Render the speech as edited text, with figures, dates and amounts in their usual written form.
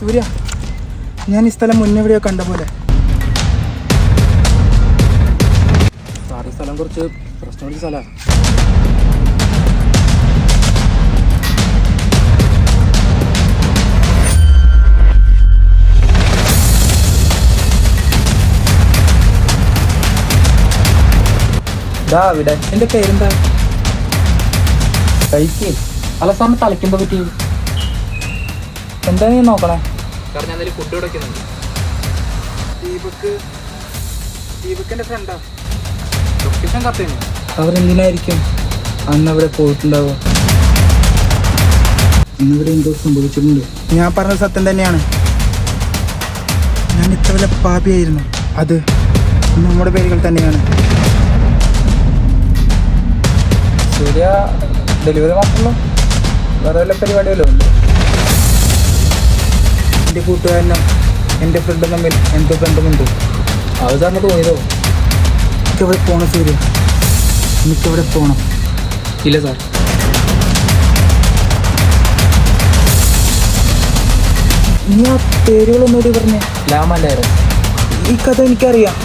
സൂര്യ, ഞാൻ ഈ സ്ഥലം മുന്നേ എവിടെയോ കണ്ട പോലെ. സാർ, ഈ സ്ഥലം കുറച്ച് പ്രശ്നമുള്ള സ്ഥലമാണ്. ഇവിടെ എൻ്റെ പേരെന്താ? കഴിക്ക്. അല്ല സാറിന് തലയ്ക്കെന്താ പറ്റി? എന്താ നീ നോക്കണേ? സാർ, ഞാൻ എന്തെങ്കിലും ഫുഡ് കൊടുക്കുന്നുണ്ട്. ദീപക്കിൻ്റെ ഫ്രണ്ടാ. Location correct. അവരെന്തിനായിരിക്കും അന്ന് അവിടെ പോയിട്ടുണ്ടാവുക? അന്നിവിടെ എന്തോ സംഭവിച്ചിട്ടുണ്ട്. ഞാൻ പറഞ്ഞ സത്യം തന്നെയാണ്. ഞാൻ ഇത്ര വലിയ പാപിയായിരുന്നു. അത് നമ്മുടെ പേരുകൾ തന്നെയാണ്. സൂര്യ, ഡെലിവറി മാത്രമല്ലോ, വേറെ വല്ല പരിപാടിയല്ലോ ഉണ്ട്? എൻ്റെ കൂട്ടുകാരനും എൻ്റെ ഫ്രണ്ടും തമ്മിൽ എന്തോ ബന്ധമുണ്ട്. അത് സാറിന് തോന്നിയതോ? എനിക്കവിടെ പോകണം സൂര്യ, എനിക്കവിടെ പോകണം. ഇല്ല സാർ. നീ ആ പേരുകളൊന്നുകൂടി പറഞ്ഞേ. ലാമല്ലായിരുന്നു. ഈ കഥ എനിക്കറിയാം.